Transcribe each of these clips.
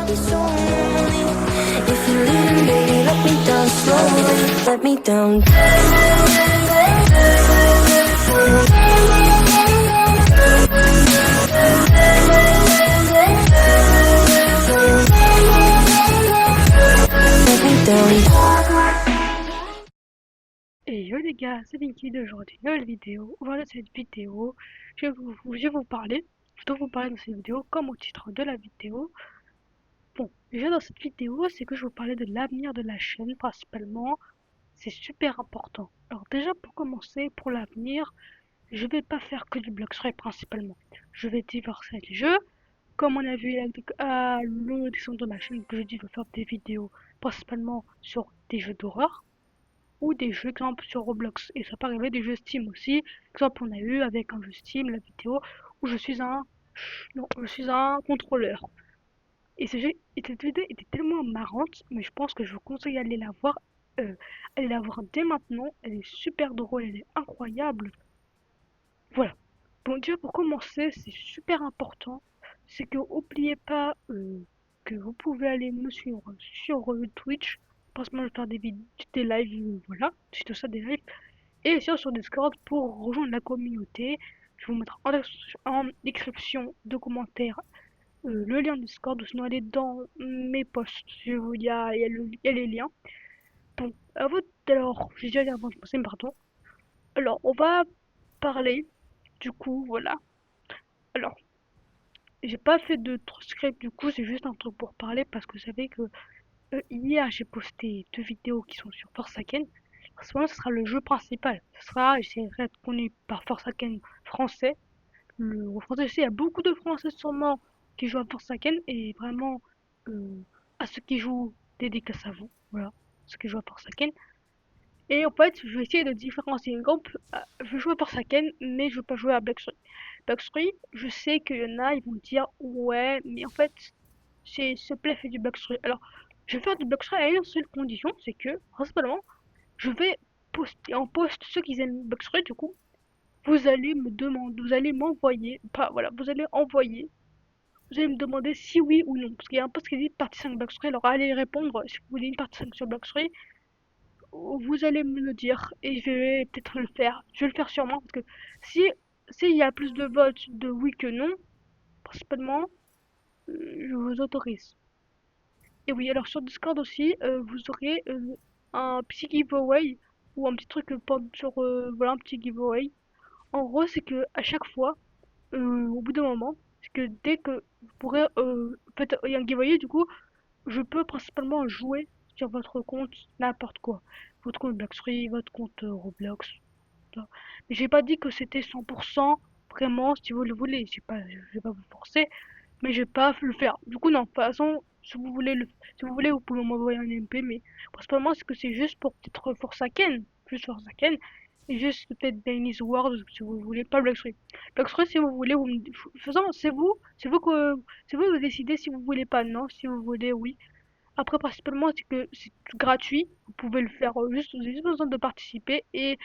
be so lonely. If you're leaving, baby, let me down slowly. Let me down. Let me down. Et yo les gars, c'est Vinky d'aujourd'hui, nouvelle vidéo. Voilà cette vidéo, je vais vous parler, je dois vous parler dans cette vidéo comme au titre de la vidéo. Bon, déjà dans cette vidéo, c'est que je vais vous parler de l'avenir de la chaîne principalement, c'est super important. Alors déjà pour commencer, pour l'avenir, je vais pas faire que du Bloxroy principalement. Je vais divorcer les jeux, comme on a vu à l'audition de ma chaîne que je dis, je vais faire des vidéos principalement sur des jeux d'horreur ou des jeux, exemple sur Roblox. Et ça peut arriver des jeux Steam aussi. Exemple, on a eu avec un jeu Steam la vidéo où je suis un contrôleur. Et cette vidéo était tellement marrante, mais je pense que je vous conseille d'aller la voir. Allez la voir dès maintenant. Elle est super drôle, elle est incroyable. Voilà. Bon, déjà pour commencer, c'est super important. C'est que n'oubliez pas que vous pouvez aller me suivre sur Twitch. Principalement, je vais faire des lives, voilà, c'est tout ça, des lives. Et sur Discord pour rejoindre la communauté. Je vais vous mettre en description de commentaires le lien Discord, ou sinon allez dans mes posts. Il y a les liens. Bon, alors, j'ai déjà dit avant de commencer, pardon. Alors, on va parler, du coup, voilà. Alors, j'ai pas fait de script, du coup, c'est juste un truc pour parler parce que vous savez que hier j'ai posté 2 vidéos qui sont sur Forsaken. En ce moment, ce sera le jeu principal. J'essaierai d'être connu par Forsaken français. Le français, je sais, il y a beaucoup de Français sûrement qui jouent à Forsaken et vraiment à ceux qui jouent, dédicace à vous. Voilà, ceux qui jouent à Forsaken. Et en fait, je vais essayer de différencier. Exemple, je vais jouer à Forsaken, mais je vais pas jouer à Black Story. Black Story, je sais qu'il y en a, ils vont dire ouais, mais en fait, ce play fait du Black Story. Alors, je vais faire du Black Story à une seule condition, c'est que, principalement, je vais poster en post ceux qui aiment Black Story, du coup, vous allez me demander, vous allez m'envoyer, pas voilà, vous allez me demander si oui ou non. Parce qu'il y a un post qui dit partie 5 Black Story, alors allez répondre si vous voulez une partie 5 sur Black Story, vous allez me le dire et je vais peut-être le faire. Je vais le faire sûrement parce que si s'il y a plus de votes de oui que non, principalement, je vous autorise. Et oui, alors sur Discord aussi, vous aurez un petit giveaway ou un petit truc sur voilà un petit giveaway. En gros, c'est que à chaque fois, au bout d'un moment, c'est que dès que vous pourrez, en fait, il y a un giveaway, du coup, je peux principalement jouer sur votre compte n'importe quoi. Votre compte Blackstreet, votre compte Roblox. Tout ça. Mais j'ai pas dit que c'était 100% vraiment si vous le voulez. Je vais pas vous forcer, mais je vais pas le faire. Du coup, non, de toute façon, si vous voulez, vous pouvez m'envoyer un MP, mais principalement, c'est que c'est juste pour peut-être Forsaken, juste Forsaken, et juste peut-être Daily's World, si vous voulez, pas Blackstreet. Blackstreet, si vous voulez, de toute façon, c'est vous qui décidez si vous voulez pas, non, si vous voulez, oui. Après, principalement, c'est que c'est gratuit, vous pouvez le faire vous avez juste besoin de participer, et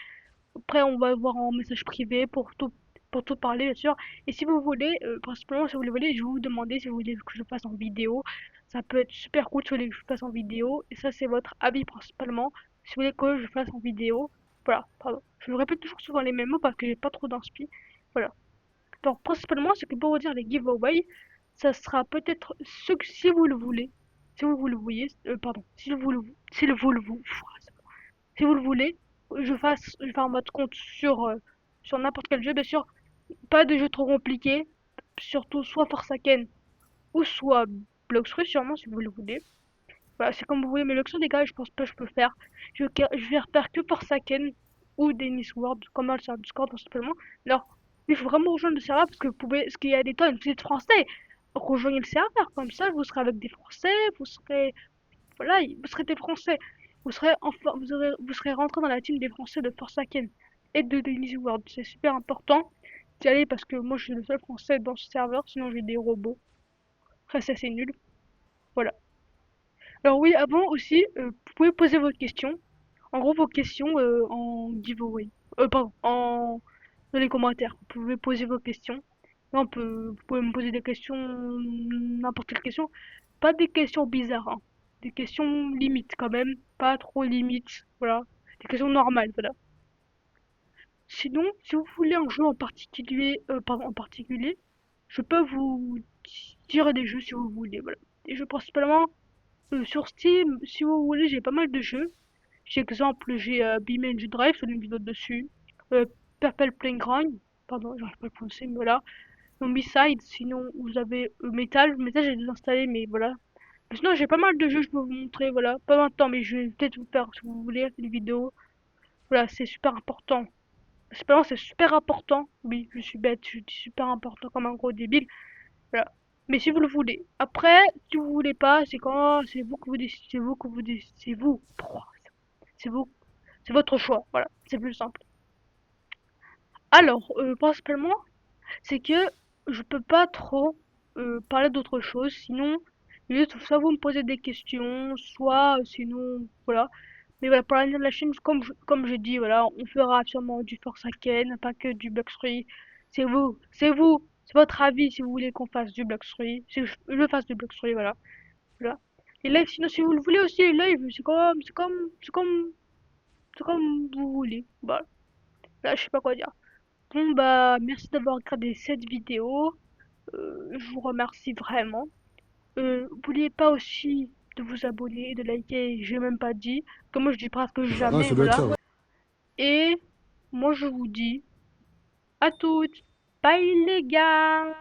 après, on va voir en message privé pour tout parler, bien sûr. Et si vous voulez, principalement, si vous le voulez, je vais vous demander si vous voulez que je le fasse en vidéo. Ça peut être super cool si vous voulez que je le fasse en vidéo. Et ça, c'est votre avis principalement. Si vous voulez que je le fasse en vidéo. Voilà, pardon. Je me répète toujours souvent les mêmes mots parce que j'ai pas trop d'inspi. Voilà. Donc, principalement, c'est que pour vous dire les giveaways, ça sera peut-être ce que si vous le voulez. Si vous le voyez, pardon. Si vous le voulez, je fais un mode compte sur n'importe quel jeu, bien sûr. Pas de jeu trop compliqué, surtout soit Forsaken ou soit Bloxroot, sûrement si vous le voulez. Voilà, c'est comme vous voulez, mais Bloxroot, les gars, je pense pas que je peux faire. Je vais faire que Forsaken ou Dennis World, comme dans le serveur Discord, principalement. Alors, il faut vraiment rejoindre le serveur parce qu'il y a des tonnes, vous êtes français. Rejoignez le serveur, comme ça, vous serez avec des français, voilà, vous serez des français. Vous serez rentré dans la team des Français de Forsaken et de Dennis World. C'est super important d'y aller parce que moi je suis le seul Français dans ce serveur, sinon j'ai des robots. Après ça c'est nul. Voilà. Alors oui, avant aussi, vous pouvez poser vos questions. En gros vos questions en giveaway. Pardon, dans les commentaires. Vous pouvez poser vos questions. Là, vous pouvez me poser des questions, n'importe quelle question. pas des questions bizarres, hein. Des questions limites quand même, pas trop limites, voilà. Des questions normales, voilà. Sinon, si vous voulez un jeu en particulier, je peux vous dire des jeux si vous voulez, voilà. Des jeux principalement sur Steam, si vous voulez, j'ai pas mal de jeux. J'ai exemple, j'ai BeamNG Drive, sur une vidéo dessus. Euh, Purple Playground, pardon, j'arrive pas à le prononcer, mais voilà. Zombicide, sinon vous avez Metal. Metal, j'ai désinstallé, mais voilà. Mais sinon, j'ai pas mal de jeux, je peux vous montrer, voilà. Pas maintenant, mais je vais peut-être vous faire, si vous voulez, une vidéo. Voilà, c'est super important. Cependant, c'est super important. Oui, je suis bête, je dis super important comme un gros débile. Voilà. Mais si vous le voulez. Après, si vous voulez pas, c'est quand c'est vous que vous décidez, c'est vous que vous décidez, c'est vous. C'est vous, c'est votre choix. Voilà, c'est plus simple. Alors, principalement, c'est que je peux pas trop parler d'autre chose, sinon, juste, soit vous me posez des questions, soit sinon, voilà. Mais voilà, pour l'avenir de la chaîne, comme je dis, voilà, on fera sûrement du Forsaken, pas que du Blox-Free. C'est votre avis si vous voulez qu'on fasse du Blox-Free, si je fasse du Blox-Free, voilà. Voilà. Les lives, sinon, si vous le voulez aussi, les lives, c'est comme vous voulez. Voilà. Là, je sais pas quoi dire. Bon, bah, merci d'avoir regardé cette vidéo. Je vous remercie vraiment. N'oubliez pas aussi de vous abonner et de liker, j'ai même pas dit. Comme moi je dis presque Ouais, jamais, ça doit être voilà. ça, ouais. Et moi je vous dis à toutes, bye les gars!